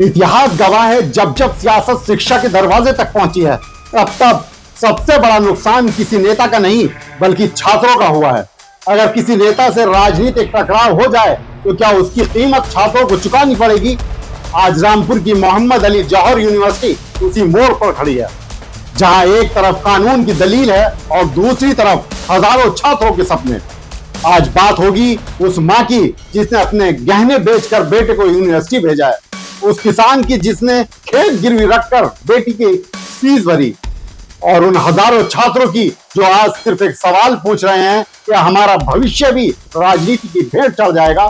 इतिहास गवाह है, जब जब सियासत शिक्षा के दरवाजे तक पहुंची है, तब तब सबसे बड़ा नुकसान किसी नेता का नहीं बल्कि छात्रों का हुआ है। अगर किसी नेता से राजनीतिक टकराव हो जाए तो क्या उसकी कीमत छात्रों को चुकानी पड़ेगी? आज रामपुर की मोहम्मद अली जौहर यूनिवर्सिटी उसी मोड़ पर खड़ी है, जहां एक तरफ कानून की दलील है और दूसरी तरफ हजारों छात्रों के सपने। आज बात होगी उस माँ की जिसने अपने गहने बेचकर बेटे को यूनिवर्सिटी भेजा है, उस किसान की जिसने खेत गिरवी रखकर बेटी की फीस भरी, और उन हजारों छात्रों की जो आज सिर्फ एक सवाल पूछ रहे हैं कि हमारा भविष्य भी राजनीति की भेंट चढ़ जाएगा।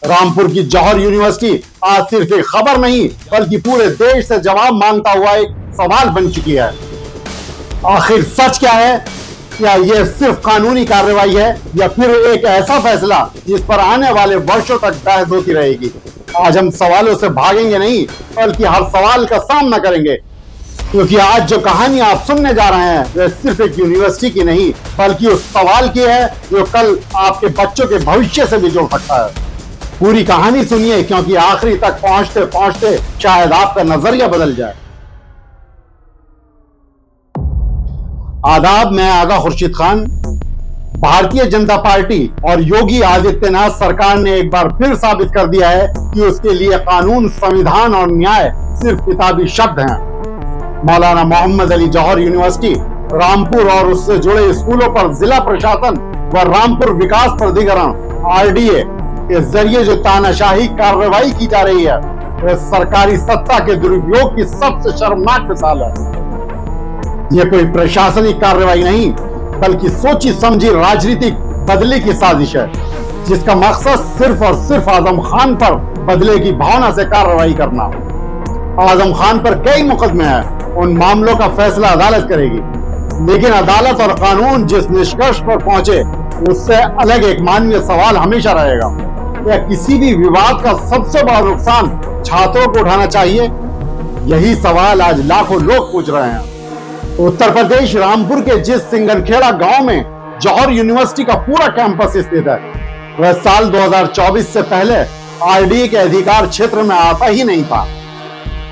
रामपुर की जौहर यूनिवर्सिटी आज सिर्फ एक खबर नहीं बल्कि पूरे देश से जवाब मांगता हुआ एक सवाल बन चुकी है। आखिर सच क्या है? क्या यह सिर्फ कानूनी कार्रवाई है या फिर एक ऐसा फैसला जिस पर आने वाले वर्षों तक बहस होती रहेगी? आज हम सवालों से भागेंगे नहीं बल्कि हर सवाल का सामना करेंगे, क्योंकि आज जो कहानी आप सुनने जा रहे हैं वह सिर्फ एक यूनिवर्सिटी की नहीं बल्कि उस सवाल की है जो कल आपके बच्चों के भविष्य से भी जुड़ सकता है। पूरी कहानी सुनिए, क्योंकि आखिरी तक पहुंचते पहुंचते शायद आपका नजरिया बदल जाए। आदाब, मैं आगा खुर्शीद खान। भारतीय जनता पार्टी और योगी आदित्यनाथ सरकार ने एक बार फिर साबित कर दिया है कि उसके लिए कानून, संविधान और न्याय सिर्फ किताबी शब्द हैं। मौलाना मोहम्मद अली जौहर यूनिवर्सिटी रामपुर और उससे जुड़े स्कूलों पर जिला प्रशासन व रामपुर विकास प्राधिकरण (RDA) के जरिए जो तानाशाही कार्रवाई की जा रही है वह सरकारी सत्ता के दुरुपयोग की सबसे शर्मनाक मिसाल है। यह कोई प्रशासनिक कार्रवाई नहीं बल्कि सोची समझी राजनीतिक बदले की साजिश है, जिसका मकसद सिर्फ और सिर्फ आजम खान पर बदले की भावना से कार्रवाई करना। आजम खान पर कई मुकदमे हैं, उन मामलों का फैसला अदालत करेगी, लेकिन अदालत और कानून जिस निष्कर्ष पर पहुंचे उससे अलग एक मानवीय सवाल हमेशा रहेगा। क्या किसी भी विवाद का सबसे बड़ा नुकसान छात्रों को उठाना चाहिए? यही सवाल आज लाखों लोग पूछ रहे हैं। उत्तर प्रदेश रामपुर के जिस सिंगनखेड़ा गांव में जौहर यूनिवर्सिटी का पूरा कैंपस स्थित है, वह साल 2024 से पहले RDA के अधिकार क्षेत्र में आता ही नहीं था।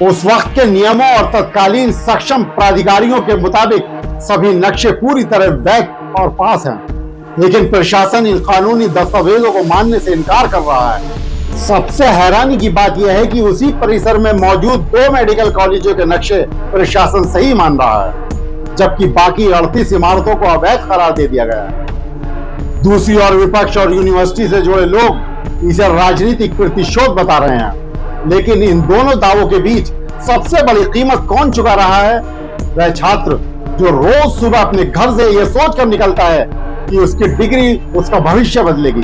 उस वक्त के नियमों और तत्कालीन सक्षम प्राधिकारियों के मुताबिक सभी नक्शे पूरी तरह वैध और पास हैं, लेकिन प्रशासन इन कानूनी दस्तावेजों को मानने से इनकार कर रहा है। सबसे हैरानी की बात यह है कि उसी परिसर में मौजूद 2 मेडिकल कॉलेजों के नक्शे प्रशासन सही मान रहा है, जबकि बाकी 38 इमारतों को अवैध करार दे दिया गया है। दूसरी ओर विपक्ष और यूनिवर्सिटी से जुड़े लोग इसे राजनीतिक प्रतिशोध बता रहे हैं, लेकिन इन दोनों दावों के बीच सबसे बड़ी कीमत कौन चुका रहा है? वह छात्र जो रोज सुबह अपने घर से यह सोचकर निकलता है कि उसकी डिग्री उसका भविष्य बदलेगी।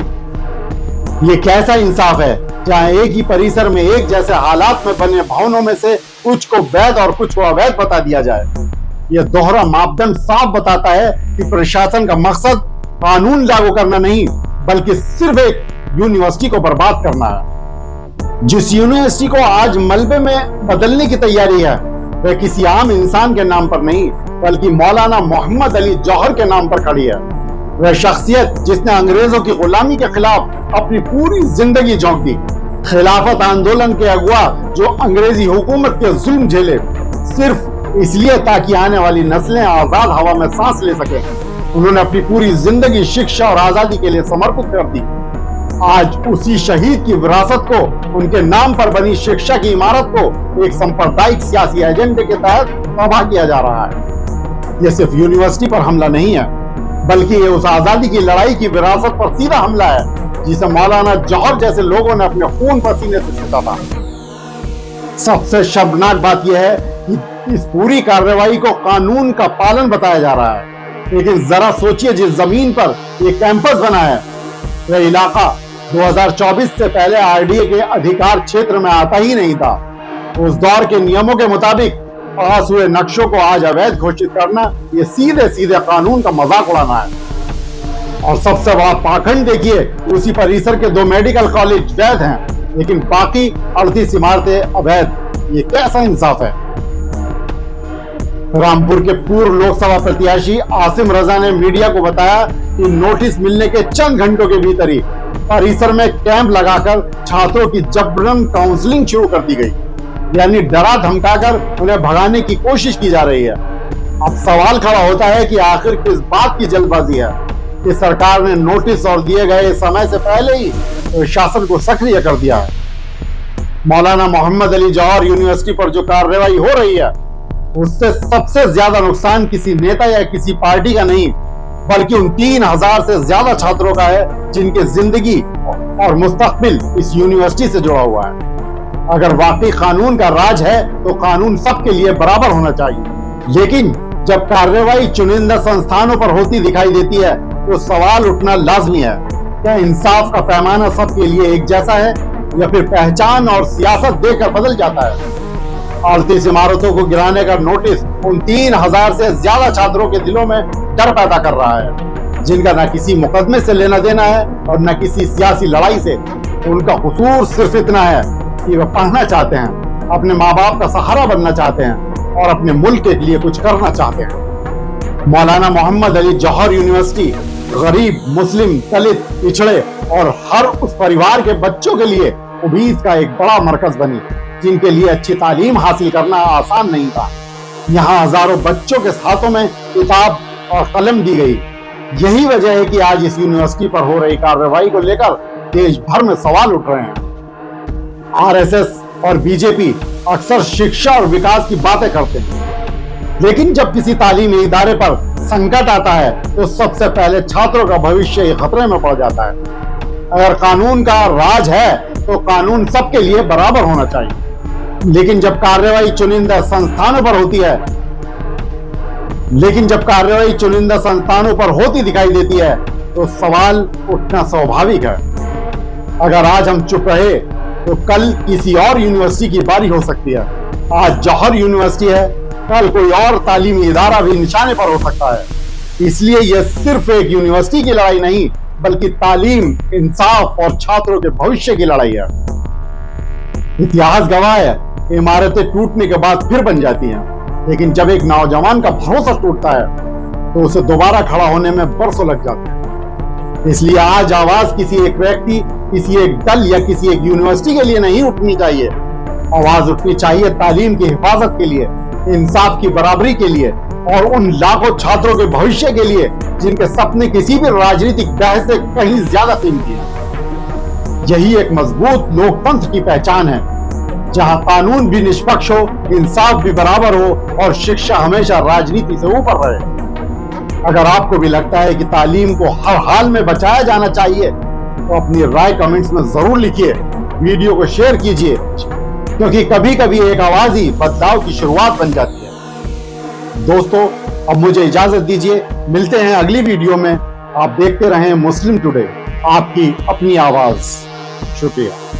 ये कैसा इंसाफ है जहां एक ही परिसर में एक जैसे हालात में बने भवनों में से कुछ को वैध और कुछ को अवैध बता दिया जाए। यह दोहरा मापदंड साफ बताता है कि प्रशासन का मकसद कानून लागू करना नहीं बल्कि सिर्फ एक यूनिवर्सिटी को बर्बाद करना है। जिस यूनिवर्सिटी को आज मलबे में बदलने की तैयारी है वह किसी आम इंसान के नाम पर नहीं बल्कि मौलाना मोहम्मद अली जौहर के नाम पर खड़ी है। वह शख्सियत जिसने अंग्रेजों की गुलामी के खिलाफ अपनी पूरी जिंदगी झोंक दी, खिलाफत आंदोलन के अगुआ जो अंग्रेजी हुकूमत के जुल्म झेले सिर्फ इसलिए ताकि आने वाली नस्लें आजाद हवा में सांस ले सके। उन्होंने अपनी पूरी जिंदगी शिक्षा और आजादी के लिए समर्पित कर दी। आज उसी शहीद की विरासत को, उनके नाम पर बनी शिक्षा की इमारत को एक सांप्रदायिक सियासी एजेंडे के तहत तबाह किया जा रहा है। यह सिर्फ यूनिवर्सिटी पर हमला नहीं है बल्कि ये उस आजादी की लड़ाई की विरासत पर सीधा हमला है जिसे मौलाना जौहर जैसे लोगों ने अपने खून पसीने से जीता था। सबसे शर्मनाक बात यह है कि इस पूरी कार्रवाई को कानून का पालन बताया जा रहा है, लेकिन जरा सोचिए जिस जमीन पर यह कैंपस बना है वह इलाका 2024 से पहले RDA के अधिकार क्षेत्र में आता ही नहीं था। उस दौर के नियमों के मुताबिक पास हुए नक्शों को आज अवैध घोषित करना ये सीधे सीधे कानून का मजाक उड़ाना है। और सबसे बड़ा पाखंड देखिए, उसी परिसर के 2 मेडिकल कॉलेज वैध हैं लेकिन बाकी 38 इमारतें अवैध। ये कैसा इंसाफ है? रामपुर के पूर्व लोकसभा प्रत्याशी आसिम रजा ने मीडिया को बताया कि नोटिस मिलने के चंद घंटों के भीतर ही परिसर में कैंप लगाकर छात्रों की जबरन काउंसलिंग शुरू कर दी गई। यानी डरा धमकाकर उन्हें भगाने की कोशिश की जा रही है। अब सवाल खड़ा होता है कि आखिर किस बात की जल्दबाजी है कि सरकार ने नोटिस और दिए गए समय से पहले ही शासन को सक्रिय कर दिया है। मौलाना मोहम्मद अली जौहर यूनिवर्सिटी पर जो कार्रवाई हो रही है उससे सबसे ज्यादा नुकसान किसी नेता या किसी पार्टी का नहीं बल्कि उन 3000 से ज्यादा छात्रों का है जिनकी जिंदगी और मुस्तकबिल इस यूनिवर्सिटी से जुड़ा हुआ है। अगर वाकई कानून का राज है तो कानून सबके लिए बराबर होना चाहिए, लेकिन जब कार्रवाई चुनिंदा संस्थानों पर होती दिखाई देती है तो सवाल उठना लाजमी है, क्या इंसाफ का पैमाना सबके लिए एक जैसा है या फिर पहचान और सियासत देखकर बदल जाता है। 38 इमारतों को गिराने का नोटिस उन 3000 से ज्यादा छात्रों के दिलों में डर पैदा कर रहा है, जिनका न किसी मुकदमे से लेना देना है और न किसी सियासी लड़ाई से। उनका कसूर सिर्फ इतना है कि वे पढ़ना चाहते हैं, अपने माँ बाप का सहारा बनना चाहते हैं और अपने मुल्क के लिए कुछ करना चाहते हैं। मौलाना मोहम्मद अली जौहर यूनिवर्सिटी गरीब, मुस्लिम, दलित, पिछड़े और हर उस परिवार के बच्चों के लिए उम्मीद का एक बड़ा मरकज बनी जिनके लिए अच्छी तालीम हासिल करना आसान नहीं था। यहाँ हजारों बच्चों के हाथों में किताब और कलम दी गई। यही वजह है कि आज इस यूनिवर्सिटी पर हो रही कार्रवाई को लेकर देश भर में सवाल उठ रहे हैं। आरएसएस और बीजेपी अक्सर शिक्षा और विकास की बातें करते हैं, लेकिन जब किसी तालीमी इदारे पर संकट आता है तो सबसे पहले छात्रों का भविष्य खतरे में पड़ जाता है। अगर कानून का राज है तो कानून सबके लिए बराबर होना चाहिए, लेकिन जब कार्रवाई चुनिंदा संस्थानों पर होती दिखाई देती है तो सवाल उठना स्वाभाविक है। अगर आज हम चुप रहे तो कल किसी और यूनिवर्सिटी की बारी हो सकती है। आज जौहर यूनिवर्सिटी है, कल कोई और तालीमी इदारा भी निशाने पर हो सकता है। इसलिए यह सिर्फ एक यूनिवर्सिटी की लड़ाई नहीं बल्कि तालीम, इंसाफ और छात्रों के भविष्य की लड़ाई है। इतिहास गवाह है, इमारतें टूटने के बाद फिर बन जाती हैं, लेकिन जब एक नौजवान का भरोसा टूटता है तो उसे दोबारा खड़ा होने में बरसों लग जाते हैं। इसलिए आज आवाज किसी एक व्यक्ति, किसी एक दल या किसी एक यूनिवर्सिटी के लिए नहीं उठनी चाहिए। आवाज उठनी चाहिए तालीम की हिफाजत के लिए, इंसाफ की बराबरी के लिए और उन लाखों छात्रों के भविष्य के लिए जिनके सपने किसी भी राजनीतिक बहस से कहीं ज्यादा कीमती हैं। यही एक मजबूत लोकतंत्र की पहचान है, जहां कानून भी निष्पक्ष हो, इंसाफ भी बराबर हो और शिक्षा हमेशा राजनीति से ऊपर रहे। अगर आपको भी लगता है कि तालीम को हर हाल में बचाया जाना चाहिए तो अपनी राय कमेंट्स में जरूर लिखिए, वीडियो को शेयर कीजिए, क्योंकि कभी कभी एक आवाज ही बदलाव की शुरुआत बन जाती है। दोस्तों, अब मुझे इजाजत दीजिए, मिलते हैं अगली वीडियो में। आप देखते रहें मुस्लिम टुडे, आपकी अपनी आवाज। शुक्रिया।